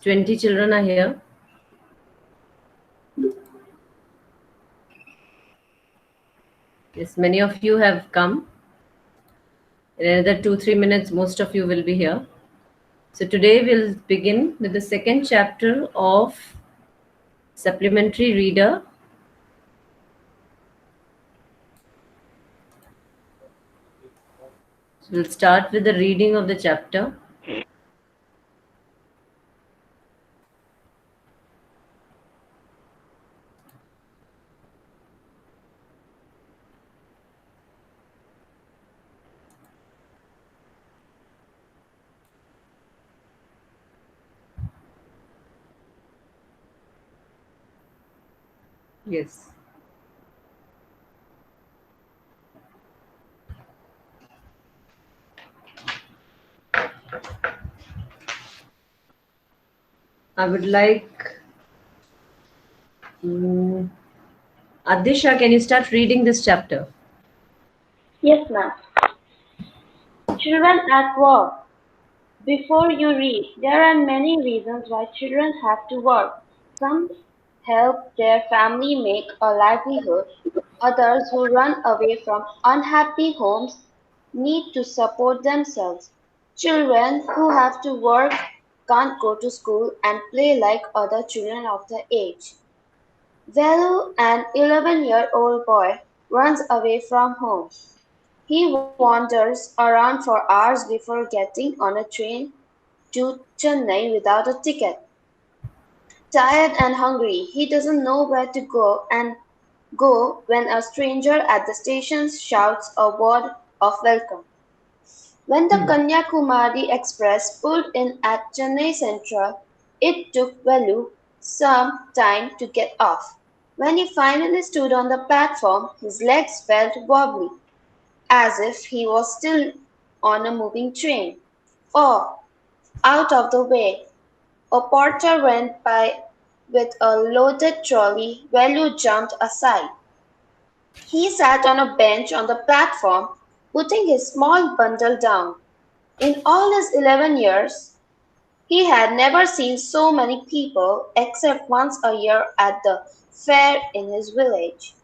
20 children are here. Yes, many of you have come. In another 2-3 minutes, most of you will be here. So today we'll begin with the second chapter of Supplementary Reader. So we'll start with the reading of the chapter. Yes. I would like Adisha, can you start reading this chapter? Yes, ma'am. Children at work. Before you read, there are many reasons why children have to work. Some help their family make a livelihood. Others who run away from unhappy homes need to support themselves. Children who have to work can't go to school and play like other children of their age. Velu, an 11-year-old boy, runs away from home. He wanders around for hours before getting on a train to Chennai without a ticket. Tired and hungry, he doesn't know where to go when a stranger at the station shouts a word of welcome. When the Kanyakumari Express pulled in at Chennai Central, it took Velu some time to get off. When he finally stood on the platform, his legs felt wobbly, as if he was still on a moving train. Oh, out of the way! A porter went by with a loaded trolley. Velu jumped aside. He sat on a bench on the platform, putting his small bundle down. In all his 11 years, he had never seen so many people except once a year at the fair in his village.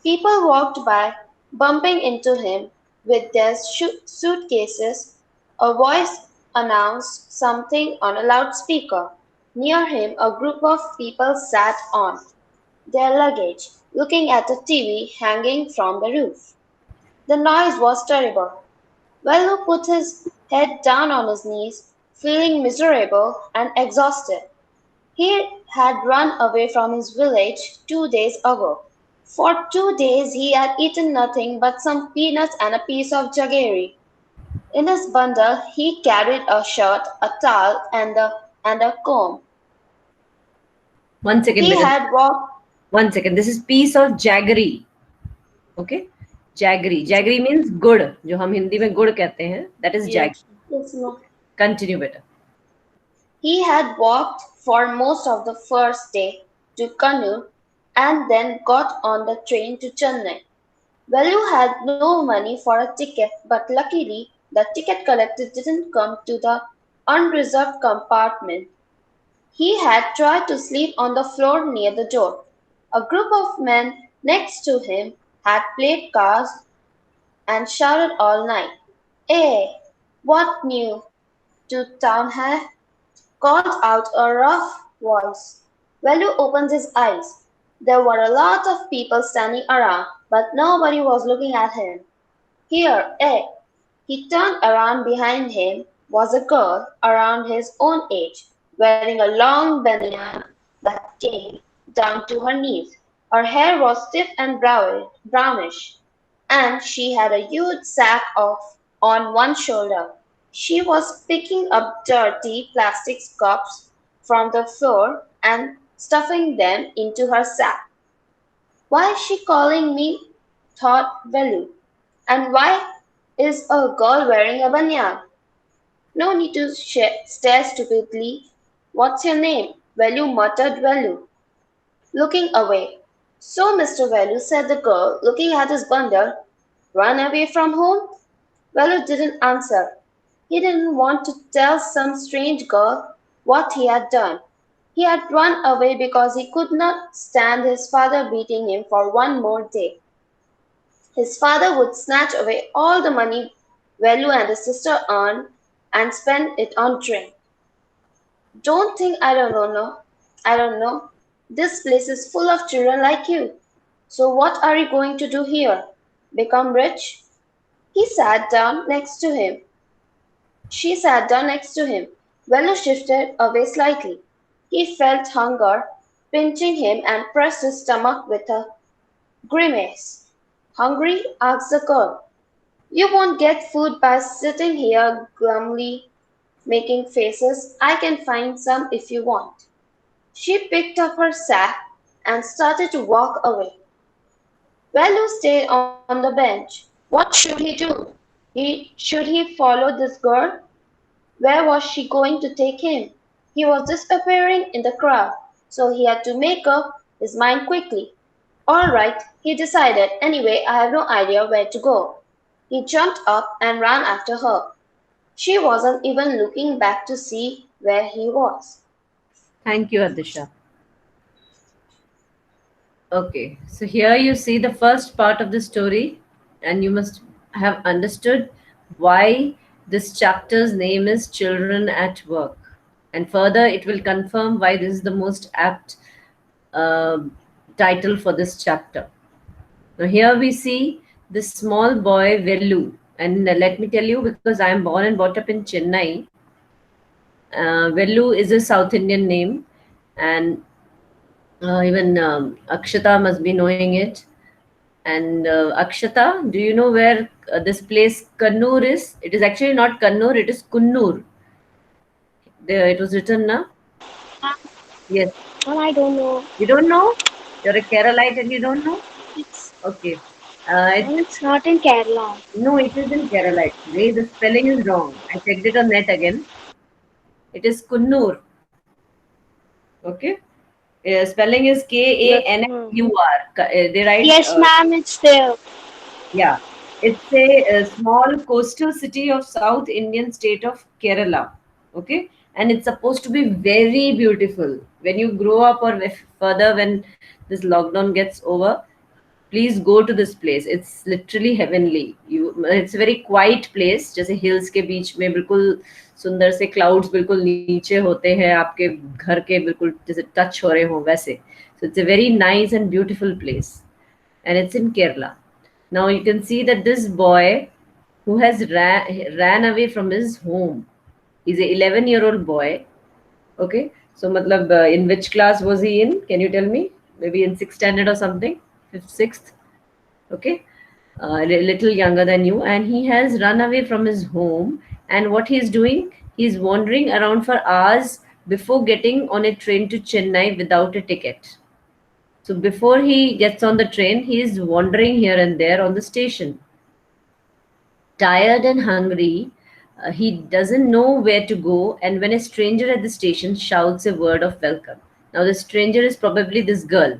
People walked by, bumping into him with their suitcases. A voice announced something on a loudspeaker. Near him, a group of people sat on their luggage, looking at a TV hanging from the roof. The noise was terrible. Velu put his head down on his knees, feeling miserable and exhausted. He had run away from his village 2 days ago. For 2 days he had eaten nothing but some peanuts and a piece of jaggery. In his bundle he carried a shirt, a towel, and a comb. One second, He beta. had walked. 1 second. This is piece of jaggery. Okay? Jaggery. Jaggery means गुड़. जो हम हिंदी में गुड़ कहते हैं. That is Yes, jaggery. yes, no. Continue, beta. He had walked for most of the first day to Kannur and then got on the train to Chennai. Velu had no money for a ticket, but luckily the ticket collector didn't come to the unreserved compartment. He had tried to sleep on the floor near the door. A group of men next to him had played cards and shouted all night. "Eh, what new to town hai?" called out a rough voice. Velu opened his eyes. There were a lot of people standing around, but nobody was looking at him. "Here, eh!" He turned around. Behind him was a girl around his own age, wearing a long banyan that came down to her knees. Her hair was stiff and brownish, and she had a huge sack on one shoulder. She was picking up dirty plastic cups from the floor and stuffing them into her sack. "Why is she calling me?" thought Velu. "And why is a girl wearing a banyan?" "No need to stare stupidly. What's your name?" Velu muttered. Velu, looking away. "So, Mr. Velu," said the girl, looking at his bundle, "run away from home?" Velu didn't answer. He didn't want to tell some strange girl. what he had done. He had run away because he could not stand his father beating him for one more day. His father would snatch away all the money Velu and his sister earned and spend it on drink. Don't think I don't know. No. I don't know. This place is full of children like you. So what are you going to do here? Become rich? He sat down next to him. She sat down next to him. Velu shifted away slightly. He felt hunger pinching him and pressed his stomach with a grimace. Hungry? Asked the girl. You won't get food by sitting here glumly making faces. I can find some if you want. She picked up her sack and started to walk away. Velu stayed on the bench. What should he do? Should he follow this girl? Where was she going to take him? He was disappearing in the crowd, so he had to make up his mind quickly. All right, he decided. Anyway, I have no idea where to go. He jumped up and ran after her. She wasn't even looking back to see where he was. Thank you, Adisha. Okay, so here you see the first part of the story, and you must have understood why this chapter's name is Children at Work. And further, it will confirm why this is the most apt uh, title for this chapter. Now, here we see this small boy, Velu. And let me tell you, because I am born and brought up in Chennai, Velu is a South Indian name, and even Akshata must be knowing it. And Akshata, do you know where this place Kannur is? It is actually not Kannur, it is Kunnur. There, it was written, na? Yes. Well, I don't know. You don't know? You're a Keralite and you don't know? It's, Okay. it's not in Kerala. No, it is in Kerala actually. The spelling is wrong. I checked it on net again. It is Kunnur. Okay. Spelling is K-A-N-N-U-R. They write. Yes, ma'am, it's there. Yeah. It's a small coastal city of South Indian state of Kerala. Okay. And it's supposed to be very beautiful. When you grow up or further, when this lockdown gets over, please go to this place. It's literally heavenly. It's a very quiet place. जैसे hills के बीच में बिल्कुल सुंदर से clouds बिल्कुल नीचे होते हैं आपके घर के बिल्कुल जैसे touch हो रहे हो वैसे. So it's a very nice and beautiful place, and it's in Kerala. Now you can see that this boy who has ran away from his home. He's a 11-year-old boy. Okay. So matlab, in which class was he in? Can you tell me? Maybe in 6th standard or something? 5th, 6th? Okay. A little younger than you. And he has run away from his home. And what he's doing? He's wandering around for hours before getting on a train to Chennai without a ticket. So before he gets on the train, he is wandering here and there on the station. Tired and hungry, he doesn't know where to go, and when a stranger at the station shouts a word of welcome. Now, the stranger is probably this girl,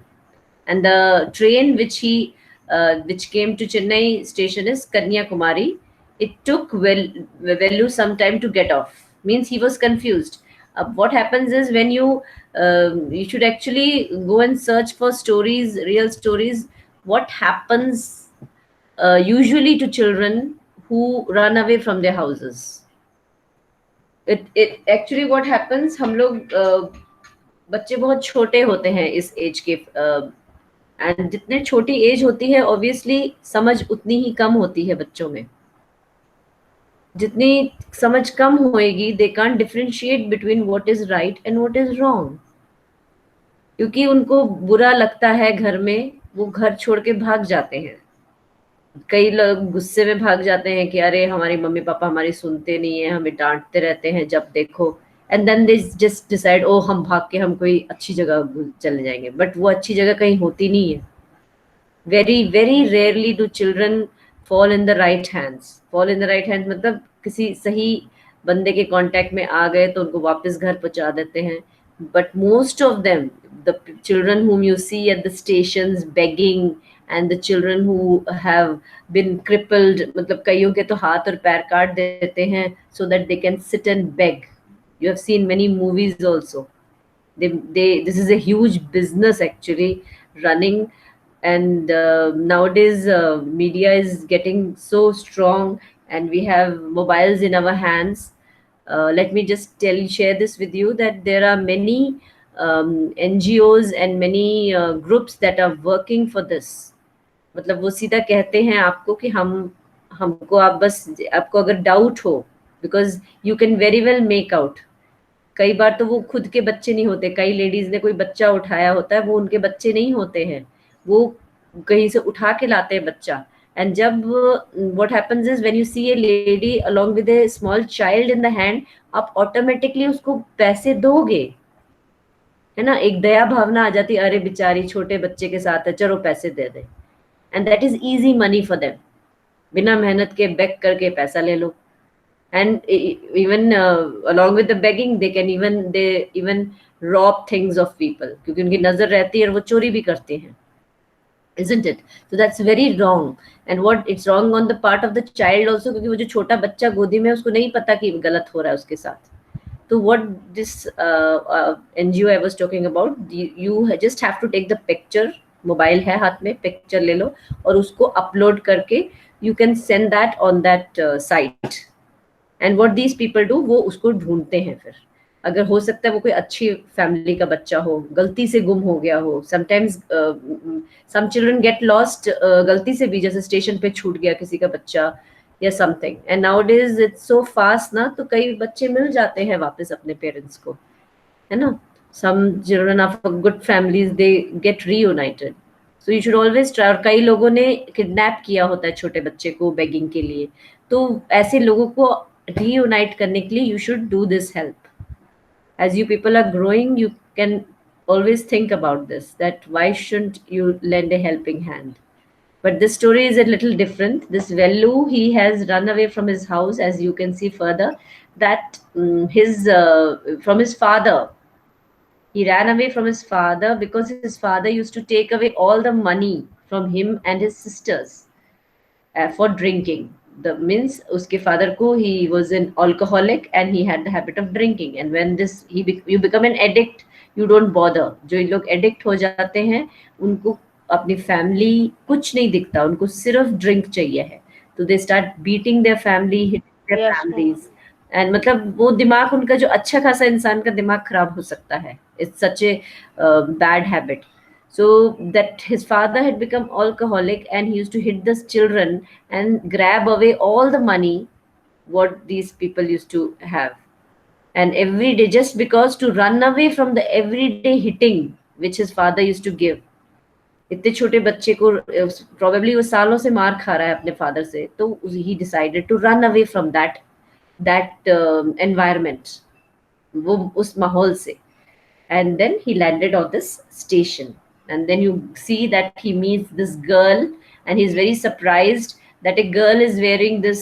and the train which came to Chennai station is Kanyakumari. It took Velu some time to get off. Means he was confused. What happens is when you should actually go and search for stories, real stories. What happens usually to children who run away from their houses? It actually what happens, हम लोग बच्चे बहुत छोटे होते हैं इस as के, and जितने छोटी एज होती है ऑब्वियसली समझ उतनी ही कम होती है बच्चों में. जितनी समझ कम होएगी they can't differentiate between what is right and what is wrong, क्योंकि उनको बुरा लगता है घर में, वो घर छोड़ के भाग जाते हैं. कई लोग गुस्से में भाग जाते हैं कि अरे हमारी मम्मी पापा हमारी सुनते नहीं है, हमें डांटते रहते हैं जब देखो, and then they just decide ओ हम भाग के हम कोई अच्छी जगह चले जाएंगे. बट वो अच्छी जगह कहीं होती नहीं है. Very very rarely do children fall in the right hands. Fall in the right hands मतलब किसी सही बंदे के कांटेक्ट में आ गए तो उनको वापस घर पहुंचा देते हैं. But most of them, the children whom you see at the stations begging, and the children who have been crippled, मतलब कईयों के तो हाथ और पैर काट देते हैं so that they can sit and beg. You have seen many movies also. This is a huge business actually running. And nowadays media is getting so strong, and we have mobiles in our hands. Let me just share this with you that there are many NGOs and many groups that are working for this. मतलब वो सीधा कहते हैं आपको कि हमको आप बस आपको अगर डाउट हो, because you can very well make out. कई बार तो वो खुद के बच्चे नहीं होते, कई लेडीज ने कोई बच्चा उठाया होता है, वो उनके बच्चे नहीं होते हैं, वो कहीं से उठा के लाते हैं बच्चा। एंड जब what happens is when you see a lady along with a small child in the hand, आप ऑटोमेटिकली उसको पैसे दोगे, है ना। एक दया भावना आ जाती है, अरे बेचारी छोटे बच्चे के साथ है, चलो पैसे दे दे। And that is easy money for them, बिना मेहनत के बेग करके पैसा ले लो। And even along with the begging, they even rob things of people, क्योंकि उनकी नजर रहती है और वो चोरी भी करते हैं, isn't it? So that's very wrong. And what it's wrong on the part of the child also, क्योंकि वो जो छोटा बच्चा गोदी में, उसको नहीं पता कि गलत हो रहा है उसके साथ। तो what this NGO I was talking about, you just have to take the picture, mobile है हाथ में, पिक्चर ले लो और उसको अपलोड करके you can send that on that site. And what these people do, वो उसको ढूंढते हैं। फिर अगर हो सकता है वो कोई अच्छी फैमिली का बच्चा हो, गलती से गुम हो गया हो, sometimes some children get lost गलती से भी, जैसे स्टेशन पे छूट गया किसी का बच्चा या something. And now days it's so fast ना, तो कई बच्चे मिल जाते हैं वापस अपने पेरेंट्स को, है ना। Some children of good families they get reunited. So you should always try. और कई लोगों ने किडनैप किया होता है छोटे बच्चे को बेगिंग के लिए, तो ऐसे लोगों को reunite करने के लिए you should do this help. As you people are growing, you can always think about this, that why shouldn't you lend a helping hand. But this story is a little different. This Vellu, he has run away from his house, as you can see further, that from his father. He ran away from his father because his father used to take away all the money from him and his sisters for drinking. The means uske father ko, he was an alcoholic and he had the habit of drinking. And when you become an addict, you don't bother. जो लोग addict हो जाते हैं उनको अपनी family कुछ नहीं दिखता, उनको सिर्फ ड्रिंक चाहिए है। तो they start beating their family, hitting their families. And मतलब वो दिमाग उनका, जो अच्छा खासा इंसान का दिमाग खराब हो सकता है। It's such a bad habit. So that his father had become alcoholic and he used to hit the children and grab away all the money what these people used to have. And every day, just because to run away from the everyday hitting which his father used to give. इतने छोटे बच्चे को probably वो सालों से मार खा रहा है अपने father से, तो he decided to run away from that environment, वो उस माहौल से. And then he landed on this station. And then you see that he meets this girl and he's very surprised that a girl is wearing this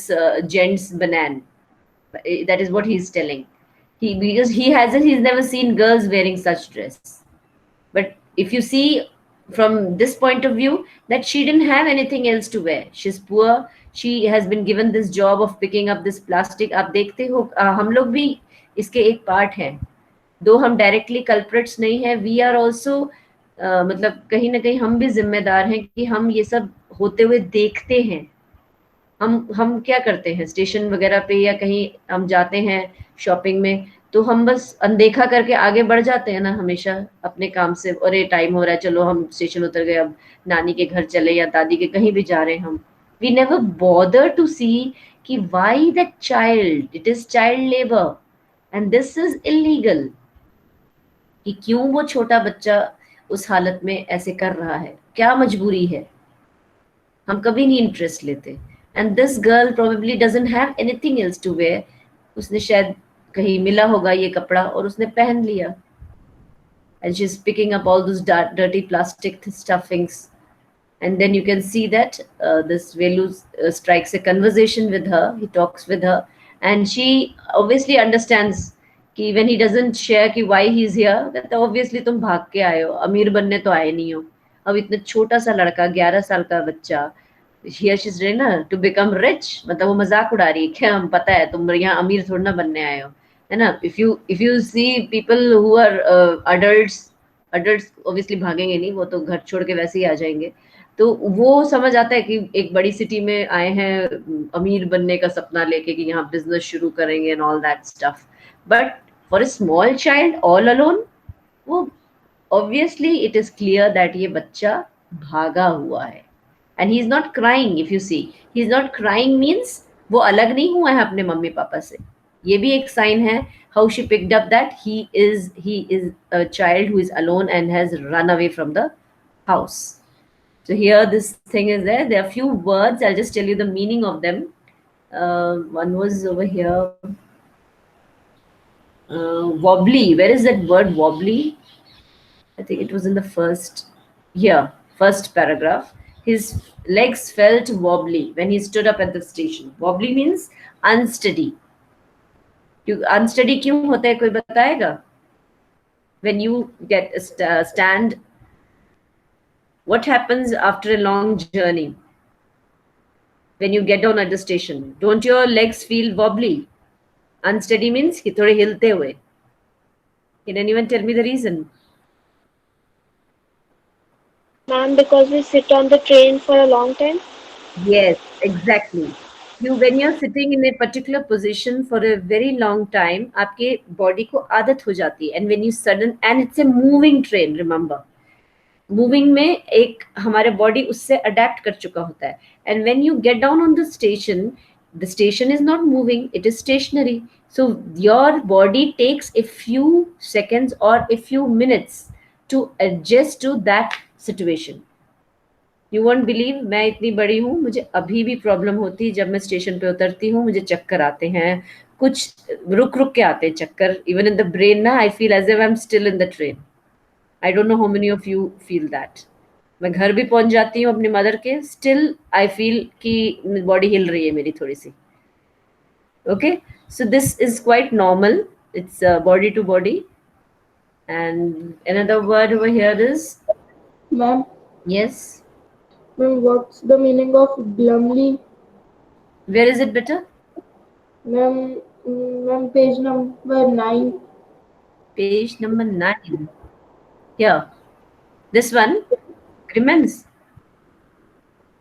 gents banana. That is what he's telling. Because he's never seen girls wearing such dress. But if you see from this point of view, that she didn't have anything else to wear. She's poor. She has been given this job of picking up this plastic. आप देखते हो हम लोग भी इसके एक part हैं. दो हम डायरेक्टली कल्प्रिट्स नहीं है, वी आर ऑल्सो मतलब कहीं ना कहीं हम भी जिम्मेदार हैं कि हम ये सब होते हुए देखते हैं। हम क्या करते हैं स्टेशन वगैरह पे या कहीं हम जाते हैं शॉपिंग में, तो हम बस अनदेखा करके आगे बढ़ जाते हैं ना हमेशा अपने काम से। और ये टाइम हो रहा है, चलो हम स्टेशन उतर गए, अब नानी के घर चले या दादी के, कहीं भी जा रहे हैं हम। वी नेवर बॉदर टू सी कि why that child, it is child labour and this is illegal, कि क्यों वो छोटा बच्चा उस हालत में ऐसे कर रहा है, क्या मजबूरी है, हम कभी नहीं इंटरेस्ट लेते। And this girl probably doesn't have anything else to wear, उसने शायद कहीं मिला होगा ये कपड़ा और उसने पहन लिया। And she is picking up all those dirty plastic stuffings. And then you can see that this Velu strikes a conversation with her, he talks with her, and she obviously understands कि when he doesn't share कि why he is here, तो obviously तुम भाग के आए हो, अमीर बनने तो आए नहीं हो। अब इतना छोटा सा लड़का, 11 साल का बच्चा, here she's ready ना to become rich, मतलब वो मजाक उड़ा रही है, क्या हम पता है तुम यहाँ अमीर थोड़ा ना बनने आए हो, है ना. if you see people who are adults obviously भागेंगे नहीं, वो तो घर छोड़ के वैसे ही आ जाएंगे. तो वो समझ आता है कि एक बड़ी सिटी में आए हैं अमीर बनने का सपना लेके कि यहाँ बिजनेस शुरू करेंगे and all that stuff. But for a small child all alone, वो obviously it is clear that ये बच्चा भागा हुआ है. And he is not crying. If you see, he is not crying means वो अलग नहीं हुआ है अपने मम्मी पापा से. ये भी एक साइन है. How she picked up that he is a child who is alone and has run away from the house. So here this thing is there. There are few words. I'll just tell you the meaning of them. One was over here. Wobbly. Where is that word wobbly? I think it was in the first paragraph. His legs felt wobbly when he stood up at the station. Wobbly means unsteady. Unsteady क्यों होता है, कोई बताएगा? When you get a stand, what happens after a long journey? When you get down at the station, don't your legs feel wobbly? Unsteady means कि थोड़े हिलते हुए. Can anyone tell me the reason? Ma'am, because we sit on the train for a long time. Yes, exactly. When you're sitting in a particular position for a very long time, आपके body को आदत हो जाती है. And when you and it's a moving train, remember. Moving में एक हमारे body उससे adapt कर चुका होता है. And when you get down on the station is not moving, it is stationary. So your body takes a few seconds or a few minutes to adjust to that situation. You won't believe, मैं इतनी बड़ी हूँ, मुझे अभी भी problem होती है. जब मैं स्टेशन पे उतरती हूँ मुझे चक्कर आते हैं, कुछ रुक रुक के आते हैं चक्कर. इवन इन द ब्रेन ना, I feel as if I am still in the train. I don't know how many of you feel that. मैं घर भी पहुंच जाती हूँ अपनी मदर के, स्टिल आई फील कि बॉडी हिल रही है मेरी थोड़ी सी. Okay, so this is quite normal. It's body to body. And another word over here is, Ma'am, yes, ma'am, what's the meaning of glumly? where is it better? Ma'am, ma'am, page number 9. Page number 9. Here. This one. Grimmins.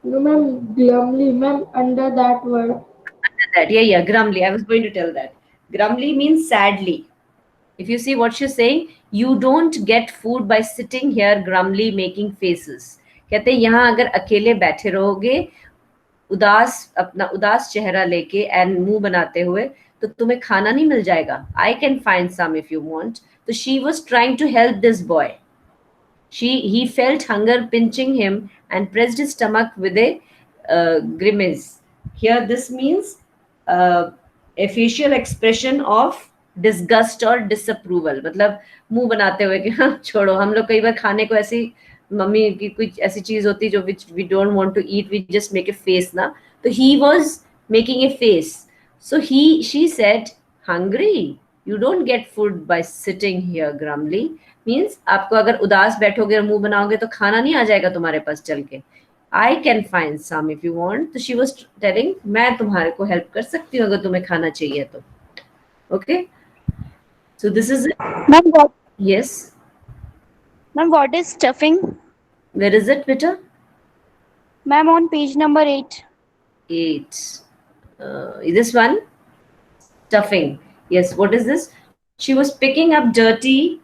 No, ma'am, glumly, ma'am, under that word. Under that. Yeah. Grumly. I was going to tell that. Grumly means sadly. If you see what she's saying, you don't get food by sitting here grumly making faces. कहते हैं यहाँ अगर अकेले बैठे रहोगे अपना उदास चेहरा लेके एंड मुंह बनाते हुए, तो तुम्हें खाना नहीं मिल जाएगा. I can find some if you want. तो she was trying to help this boy. He felt hunger pinching him and pressed his stomach with a grimace. Here this means a facial expression of disgust or disapproval. मतलब मुंह बनाते हुए कि हाँ छोड़ो. हम लोग कई बार खाने को ऐसी, मम्मी की कुछ ऐसी चीज होती जो which we don't want to eat, we just make a face ना. तो he was making a face. So she said, hungry? You don't get food by sitting here grumly. Means आपको अगर उदास बैठोगे और मुंह बनाओगे तो खाना नहीं आ जाएगा तुम्हारे पास चल के. I can find some if you want. तो शी वाज टेलिंग, मैं तुम्हारे को हेल्प कर सकती हूँ अगर तुम्हें खाना चाहिए तो. Okay, so this is. Ma'am, what? Yes, Ma'am, what is stuffing? Where is it बेटा? Ma'am, on page number 8. 8. This one, stuffing. Yes, what is this? She was picking up dirty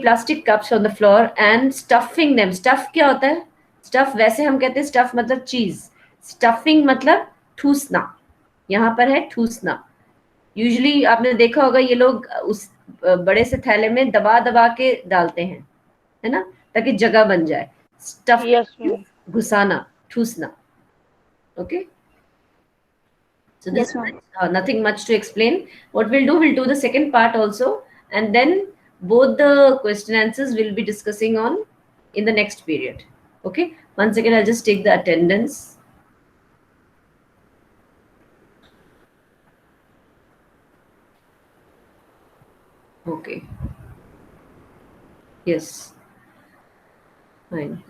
plastic cups on the floor and stuffing them. Stuff क्या होता है? Stuff वैसे हम कहते हैं stuff मतलब चीज. Stuffing मतलब ठूसना. यहाँ पर है ठूसना. यूजुअली आपने देखा होगा ये लोग उस बड़े से थैले में दबा दबा के डालते हैं, है ना, ताकि जगह बन जाए. Stuff Yes, ma'am. घुसाना, ठूसना. Okay. So this Yes, ma'am. nothing much to explain. What we'll do the second part also, and then both the question answers we'll be discussing on in the next period. Okay. Once again, I'll just take the attendance. Okay. Yes. Fine.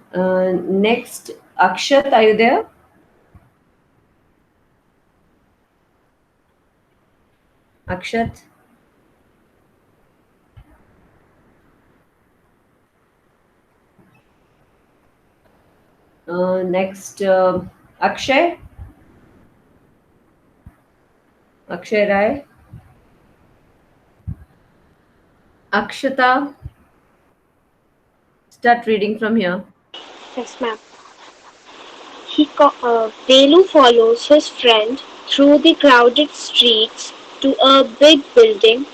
Next, Akshat, are you there? Akshat. Next, Akshay. Akshay Rai. Akshata. Start reading from here. Yes, ma'am. Velu follows his friend through the crowded streets to a big building.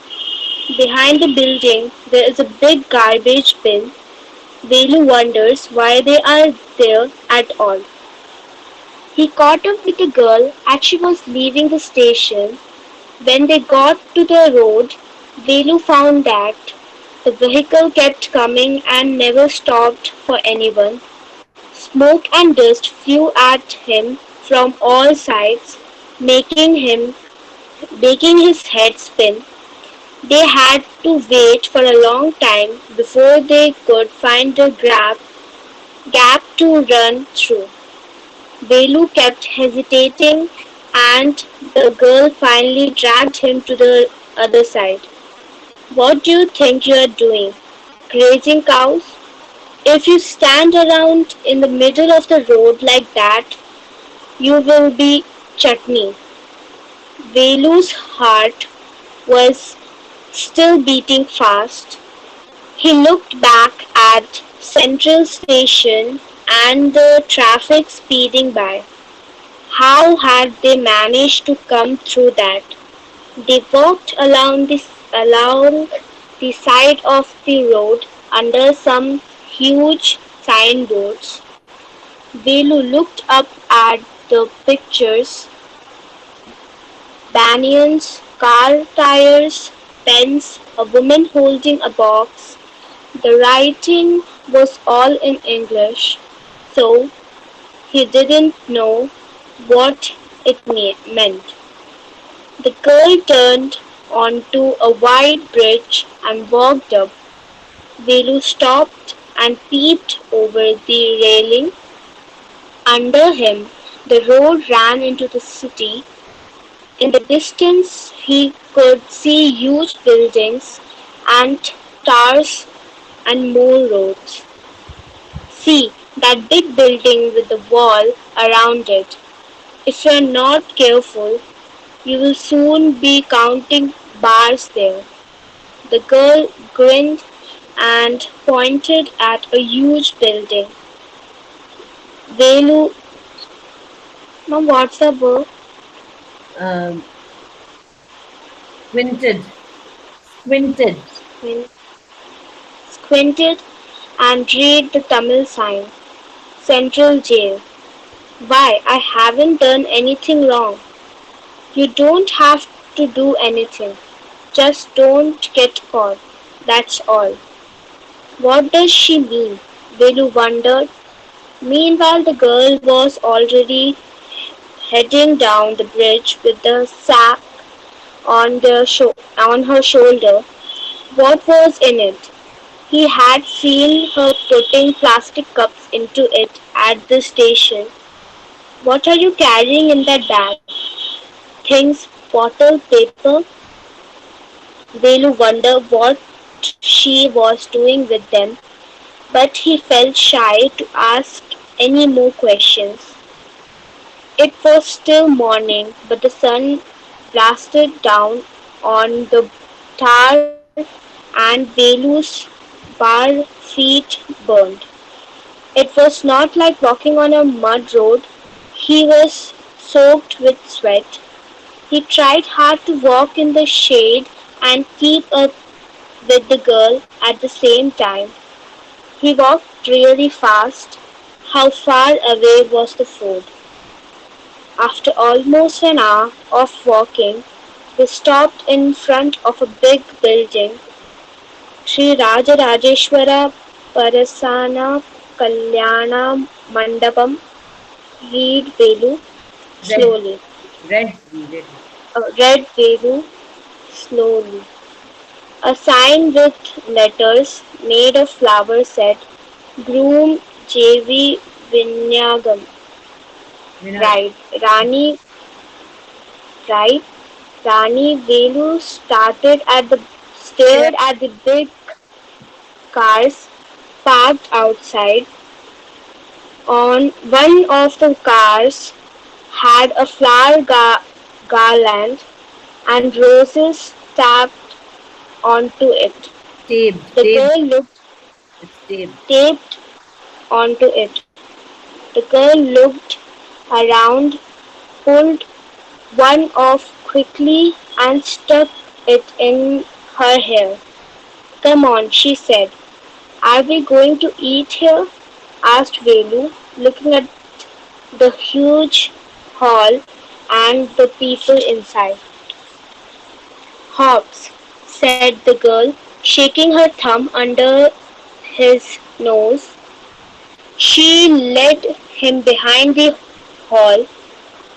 Behind the building, there is a big garbage bin. Velu wonders why they are there at all. He caught up with the girl as she was leaving the station. When they got to the road, Velu found that the vehicle kept coming and never stopped for anyone. Smoke and dust flew at him from all sides, making him making his head spin. They had to wait for a long time before they could find a gap to run through. Velu kept hesitating and the girl finally dragged him to the other side. What do you think you are doing? Grazing cows? If you stand around in the middle of the road like that, you will be chutney. Velu's heart was still beating fast. He looked back at Central Station and the traffic speeding by. How had they managed to come through that? They walked along the side of the road under some huge signboards. Velu looked up at the pictures: banyans, car tires, pens, a woman holding a box. The writing was all in English, so he didn't know what it meant. The girl turned onto a wide bridge and walked up. Velu stopped and peeped over the railing. Under him, the road ran into the city. In the distance, he could see huge buildings and towers and more roads. See that big building with the wall around it. If you're not careful, you will soon be counting bars there. The girl grinned and pointed at a huge building. Velu, now what's the word? Um, Squinted. Squinted. Squinted and read the Tamil sign. Central Jail. Why, I haven't done anything wrong. You don't have to do anything. Just don't get caught. That's all. What does she mean? Velu wondered. Meanwhile, the girl was already heading down the bridge with the sack on her shoulder. What was in it? He had seen her putting plastic cups into it at the station. What are you carrying in that bag? Things, bottle, paper. Velu wondered what she was doing with them, but he felt shy to ask any more questions. It was still morning, but the sun blasted down on the tar and Velu's bare feet burned. It was not like walking on a mud road. He was soaked with sweat. He tried hard to walk in the shade and keep up with the girl at the same time. He walked really fast. How far away was the fort? After almost an hour of walking, they stopped in front of a big building. Sri Rajarajeshwara Parasana Kalyana Mandapam. Read Velu Red. slowly. Red. Read it. Read Velu slowly. A sign with letters made of flowers said, Groom J.V. Vinyagam. Vinod. Right. Rani, right? Rani Velu Chair. stared at the big cars parked outside. On one of the cars had a garland and roses tapped onto it. Taped. The Taped. girl looked It's taped. taped onto it. The girl looked around, pulled one off quickly, and stuck it in her hair. Come on, she said. Are we going to eat here? Asked Velu, looking at the huge hall and the people inside. Hobbs, said the girl, shaking her thumb under his nose. She led him behind the hall.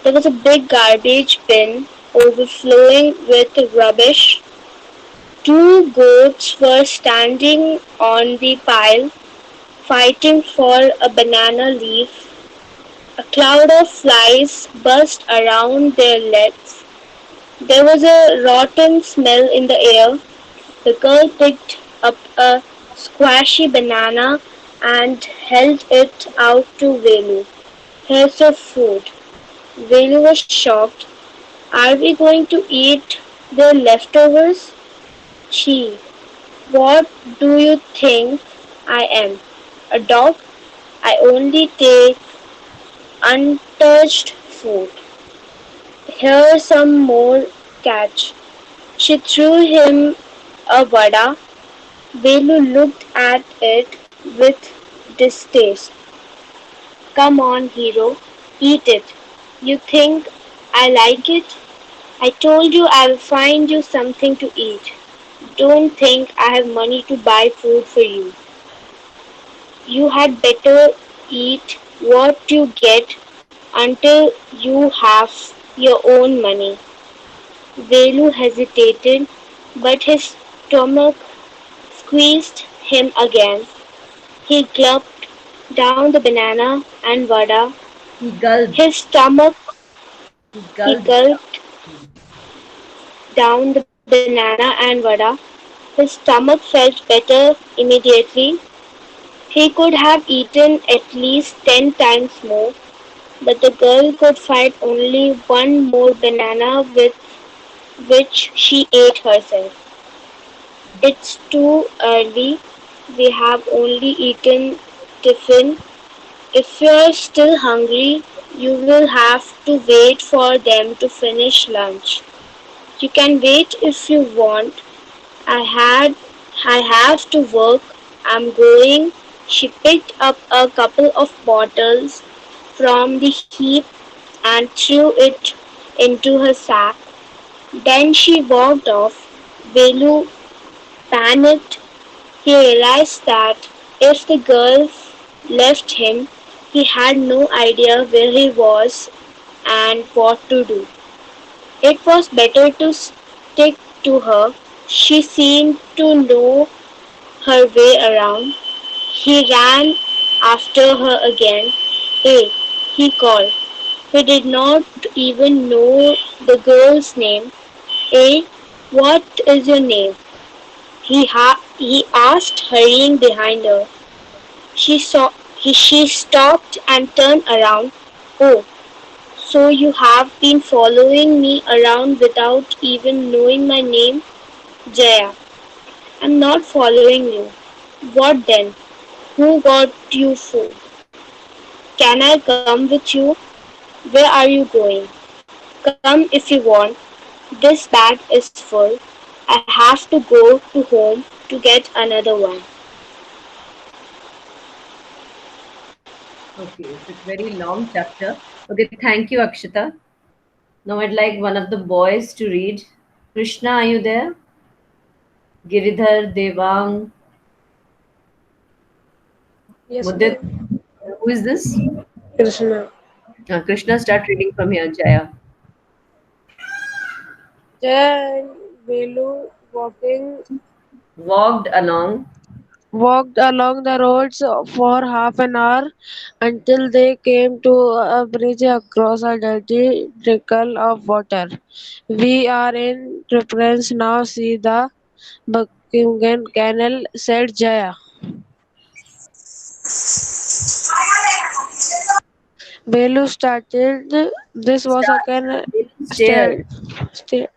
There was a big garbage bin overflowing with rubbish. Two goats were standing on the pile, fighting for a banana leaf. A cloud of flies buzzed around their legs. There was a rotten smell in the air. The girl picked up a squashy banana and held it out to Velu. Here's your food. Velu was shocked. Are we going to eat the leftovers? Gee, what do you think I am? A dog? I only take untouched food. Here's some more catch. She threw him a vada. Velu looked at it with distaste. Come on, hero, eat it. You think I like it? I told you I'll find you something to eat. Don't think I have money to buy food for you. You had better eat what you get until you have your own money. Velu hesitated, but his stomach squeezed him again. He gulped down the banana and vada. He gulped. His stomach He he gulped. gulped down the banana and vada. His stomach felt better immediately. He could have eaten at least 10 times more, but the girl could find only one more banana with which she ate herself. It's too early. We have only eaten tiffin. If you're still hungry, you will have to wait for them to finish lunch. You can wait if you want. I had I have to work. I'm going. She picked up a couple of bottles from the heap and threw it into her sack. Then she walked off. Velu panicked. He realized that if the girl left him, he had no idea where he was and what to do. It was better to stick to her. She seemed to know her way around. He ran after her again. Hey, he called. He did not even know the girl's name. Hey, what is your name? He asked, hurrying behind her. She stopped and turned around. Oh, so you have been following me around without even knowing my name? Jaya, I'm not following you. What then? Who got you food? Can I come with you? Where are you going? Come if you want. This bag is full. I have to go to home to get another one. Okay, it's a very long chapter. Okay, thank you, Akshita. Now I'd like one of the boys to read. Krishna, are you there? Giridhar, Devang, Yes, Mudit. ma'am. Who is this? Krishna. Krishna, start reading from here, Jaya. Jaya and Velu walking Walked along walked along the roads for half an hour until they came to a bridge across a dirty trickle of water. We are in reference now. See the Buckingham Canal, said Jaya. Velu started. This was a Start. canal. Stairs. Sta-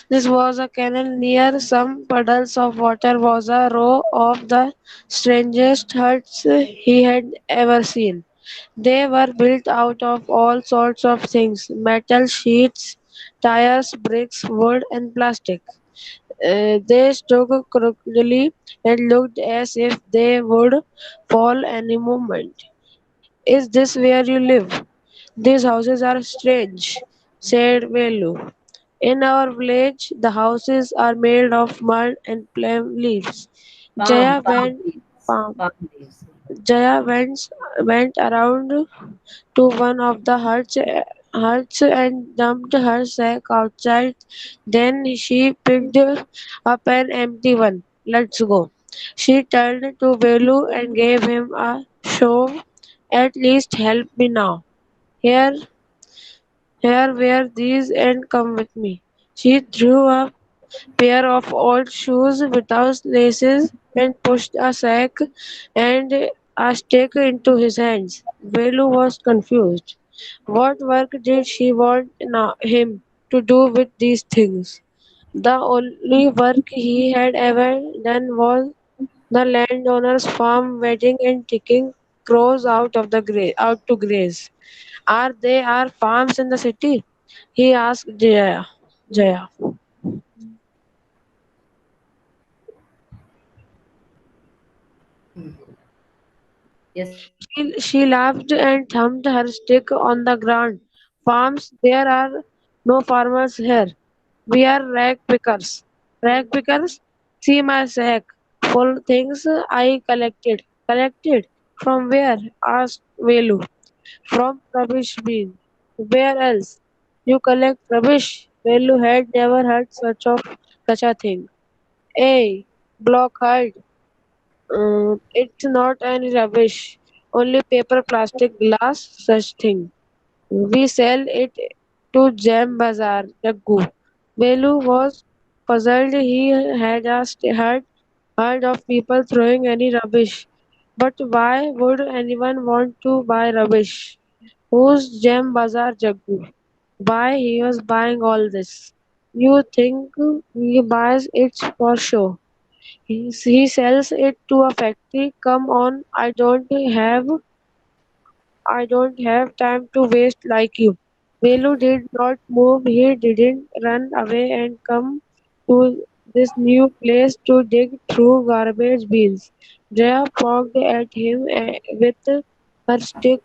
This was a canal near some puddles of water. Was a row of the strangest huts he had ever seen. They were built out of all sorts of things: metal sheets, tires, bricks, wood, and plastic. They stood crookedly and looked as if they would fall any moment. Is this where you live? These houses are strange, said Velu. In our village, the houses are made of mud and palm leaves. Jaya Palm went, leaves. palm. Palm leaves. Jaya went around to one of the huts and dumped her sack outside. Then she picked up an empty one. Let's go. She turned to Velu and gave him a shove. At least help me now. Here, here wear these and come with me. She threw a pair of old shoes without laces and pushed a sack and a stick into his hands. Velu was confused. What work did she want him to do with these things? The only work he had ever done was the landowner's farm, wedding and taking crows out to graze. Are there are farms in the city? He asked Jaya. Jaya. Yes. She laughed and thumped her stick on the ground. Farms, there are no farmers here. We are rag pickers. Rag pickers? See my sack. Full things I collected. Collected? From where? Asked Velu. From rubbish bin. Where else? You collect rubbish? Velu had never heard such a thing. Hey, blockhead. It's not any rubbish. Only paper, plastic, glass, such thing. We sell it to Jam Bazaar, Jaggu. Velu was puzzled. He had heard of people throwing any rubbish. But why would anyone want to buy rubbish? Who's Jam Bazaar Jaggu? Why he was buying all this? You think he buys it for show? He sells it to a factory. Come on, I don't have time to waste like you. Velu did not move. He didn't run away and come to this new place to dig through garbage bins. Jaya poked at him with her stick.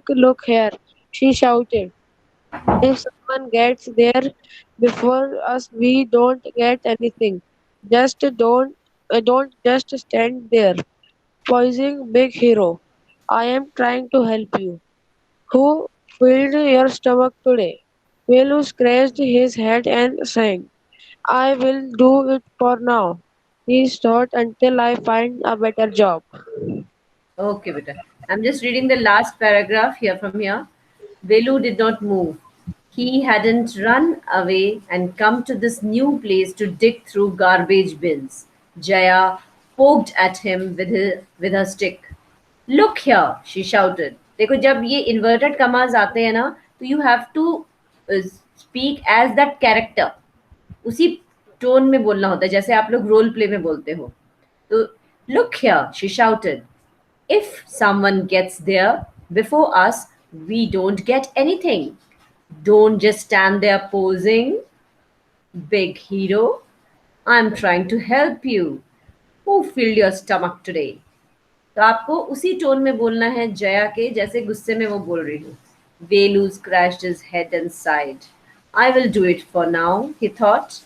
Look here, she shouted. If someone gets there before us, we don't get anything. Don't just stand there, posing big hero. I am trying to help you. Who filled your stomach today? Velu scratched his head and sang, I will do it for now. He thought until I find a better job. Okay, beta. I'm just reading the last paragraph here from here. Velu did not move. He hadn't run away and come to this new place to dig through garbage bins. Jaya poked at him with her stick. Look here, she shouted. देखो जब ये inverted commas आते हैं ना तो you have to speak as that character. उसी tone में बोलना होता है जैसे आप लोग रोल प्ले में बोलते हो. तो look here, she shouted. If someone gets there before us, we don't get anything. Don't just stand there posing, big hero. I'm trying to help you. Who filled your stomach today? तो आपको उसी tone में बोलना है जया के जैसे गुस्से में वो बोल रही हूँ. Velu scratched his head and sighed. I will do it for now, he thought,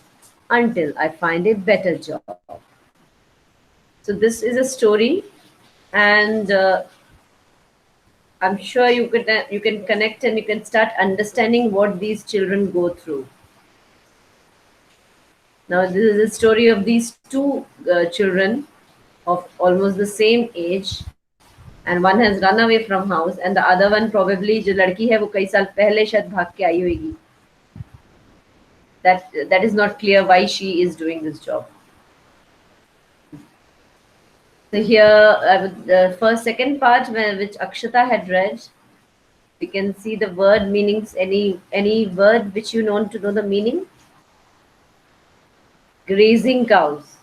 until I find a better job. So this is a story, and I'm sure you can connect and you can start understanding what these children go through. Now, this is the story of these two children. of almost the same age, and one has run away from house, and the other one probably जो लड़की है वो कई साल पहले शायद भाग के आई होगी. That is not clear why she is doing this job. So here, the first second part which Akshata had read, we can see the word meanings. Any word which you want to know the meaning? Grazing cows.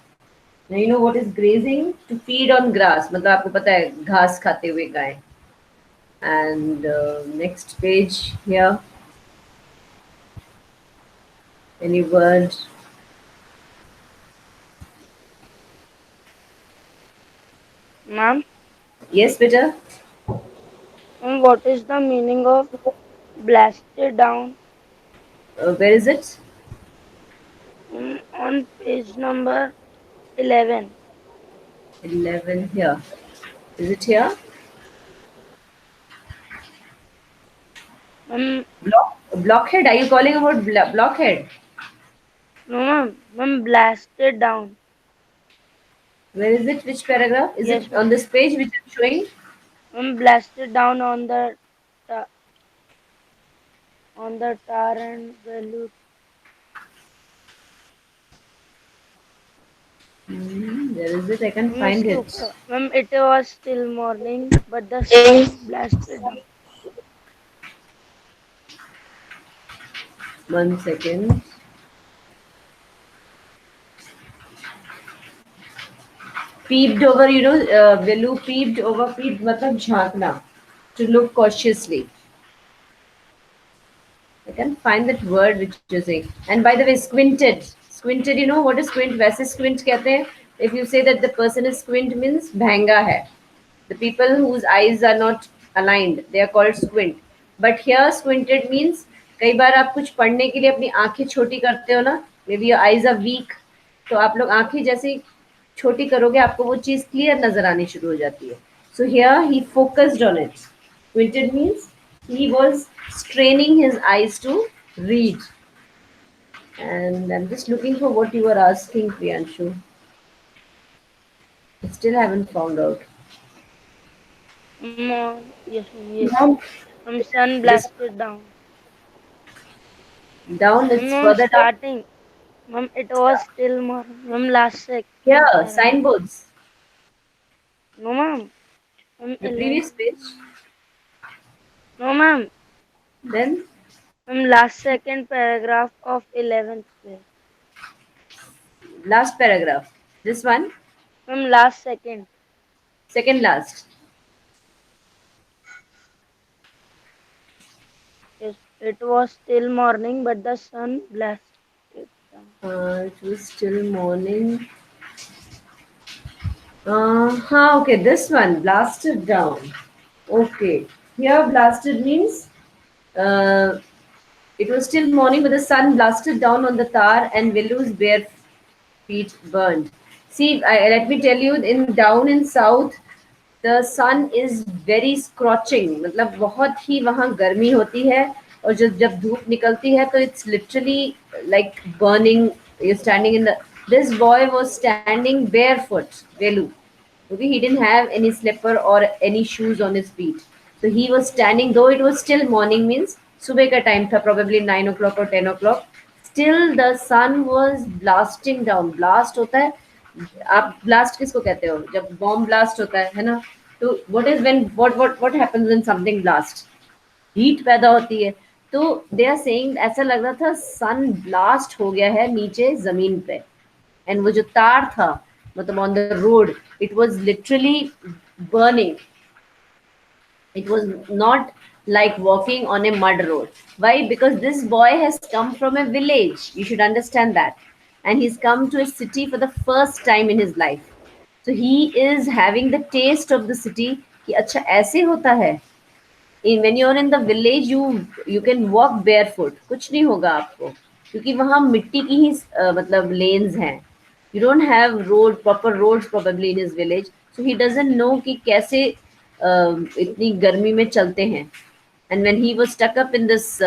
Now you know what is grazing? To feed on grass. मतलब आपको पता है घास खाते हुए गाय. And next page here. Any word? Ma'am, Yes, beta. what is the meaning of blasted down? Where is it? On page number 11. 11 here. Is it here? Blockhead. Are you calling about blockhead? No, ma'am, blasted down. Where is it? Which paragraph? Is Yes, it on this page which I'm showing? ma'am, blasted down on the tar and velour. Where is it? I can't find it. Ma'am, it was still morning, but the sun blasted down. 1 second. Peeped over, Velu peeped over. Peeped matlab jhankna, to look cautiously. I can't find that word which you're saying. And by the way, squinted. Squinted, you know what is squint? वैसे squint कहते हैं. If you say that the person is squint means bhanga hai. The people whose eyes are not aligned, they are called squint. But here squinted means कई बार आप कुछ पढ़ने के लिए अपनी आंखें छोटी करते हो ना. Maybe your eyes are weak. तो आप लोग आंखें जैसे छोटी करोगे आपको वो चीज क्लियर नजर आनी शुरू हो जाती है. So here he focused on it. Squinted means he was straining his eyes to read. And I'm just looking for what you were asking, Priyanshu. I still haven't found out. Yes, yes. Ma'am, Ma'am, sun blasted down. Down, it's Ma'am, further down. starting. Ma'am, it was still morning. Ma'am, last second. Here, signboards. No, ma'am. Ma'am, The previous page. No, ma'am. Then Ma'am, last second paragraph of 11th page. last paragraph. This one. Ma'am, last second. Second last. Yes, it was still morning, but the sun blasted down. It was still morning. Okay, this one, blasted down. Okay, here blasted means it was still morning, but the sun blasted down on the tar and Velu's bare feet burned. See, let me tell you, down in south, the sun is very scorching. मतलब बहुत ही वहाँ गर्मी होती है और जब धूप निकलती है तो it's literally like burning. You're standing in the. This boy was standing barefoot, Velu. Okay, he didn't have any slipper or any shoes on his feet. So he was standing, though it was still morning, means सुबह का time था, probably 9 o'clock or 10 o'clock. Still the sun was blasting down. Blast होता है, आप blast किसको कहते हो? जब bomb blast होता है ना? तो what happens when something blast? Heat पैदा होती है. तो they are saying ऐसा लग रहा था sun blast हो गया है नीचे जमीन पे. And वो जो तार था मतलब on the road, it was literally burning. It was not like walking on a mud road. Why? Because this boy has come from a village. You should understand that. And he's come to a city for the first time in his life. So he is having the taste of the city. कि अच्छा ऐसे होता है. When you're in the village, you can walk barefoot. कुछ नहीं होगा आपको क्योंकि वहाँ मिट्टी की ही मतलब lanes हैं. You don't have proper roads probably in his village. So he doesn't know कि कैसे इतनी गर्मी में चलते हैं. And when he was stuck up in this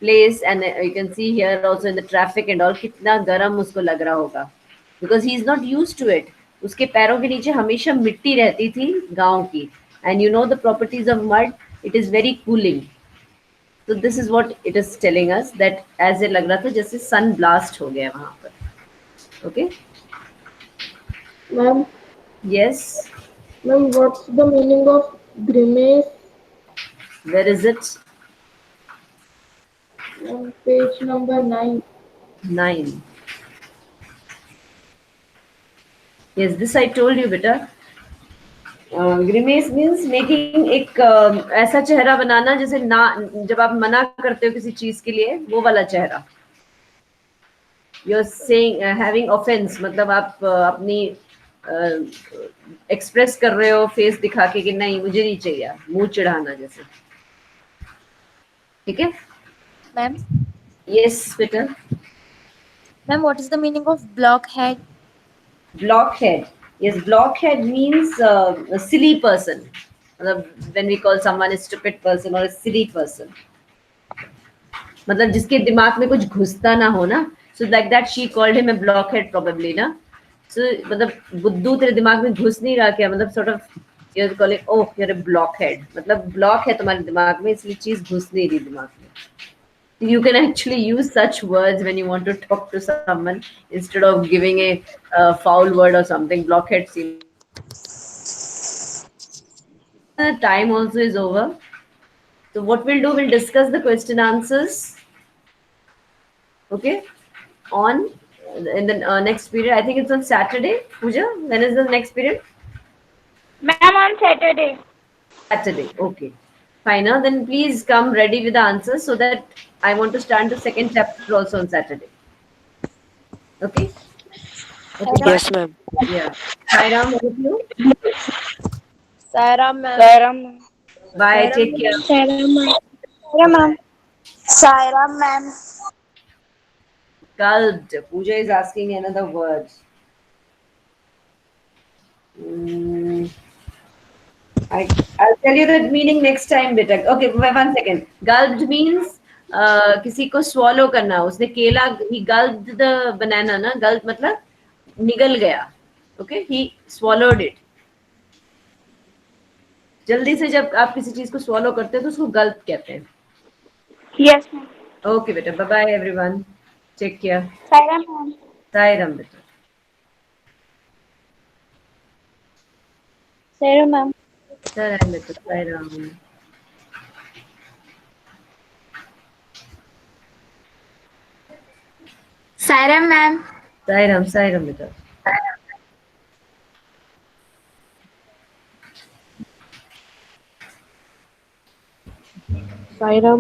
place, and you can see here also in the traffic and all, कितना गरम उसको लग रहा होगा because he is not used to it. उसके पैरों के नीचे हमेशा मिट्टी रहती थी गांव की, and you know the properties of mud, it is very cooling. तो this is what it is telling us, that as a लग रहा था जैसे सन ब्लास्ट हो गया वहां पर. Okay. Ma'am, yes. ma'am, what's the meaning of grimace? Where is it? Ma'am, page number 9. 9. Yes, this I told you, beta. Grimace means making एक ऐसा चेहरा बनाना जैसे ना, जब आप मना करते हो किसी चीज के लिए, वो वाला चेहरा. You are saying having offense, मतलब आप अपनी एक्सप्रेस कर रहे हो फेस दिखा के कि नहीं मुझे नहीं चाहिए, मुंह चिढ़ाना जैसे. ठीक है. Ma'am, यस बेटा. ma'am, what is the meaning of blockhead? Blockhead. Yes, blockhead means a silly person. When we call someone a stupid person or a silly person. मतलब जिसके दिमाग में कुछ घुसता ना हो ना. So like that she called him a blockhead probably ना. So मतलब बुद्धू तेरे दिमाग में घुस नहीं रहा क्या, मतलब sort of you're calling, oh you're a blockhead, मतलब block है तुम्हारे दिमाग में, इसलिए चीज घुस नहीं रही दिमाग में. You can actually use such words when you want to talk to someone instead of giving a foul word or something. Blockhead seems. The time also is over. So what we'll do, we'll discuss the question answers. Okay. On in the next period. I think it's on Saturday. Pooja, when is the next period? Ma'am, on Saturday. Saturday. Okay. Fine. Then please come ready with the answers so that I want to start the second chapter also on Saturday. Okay. Okay. Yes, ma'am. Yeah. Hi Ram, over to you. Sairam, ma'am. Sairam. Bye. Take care. Sarah, ma'am. Sarah, ma'am. Gulped. Pooja is asking another word. Mm, I'll tell you the meaning next time, beta. Okay, one second. Gulped means किसी को swallow करना. उसने केला, he gulped the banana ना. Gulp मतलब निगल गया. Okay, he swallowed it. जल्दी से जब आप किसी चीज को swallow करते हो तो उसको gulp कहते हैं. Yes, ma'am. Okay, beta. Bye bye everyone. Take care. Sarah, ma'am. Sairam, beta. Sarah, ma'am. Sairam, beta. Sairam. Sarah, ma'am. Sairam, Sairam, beta. Sairam.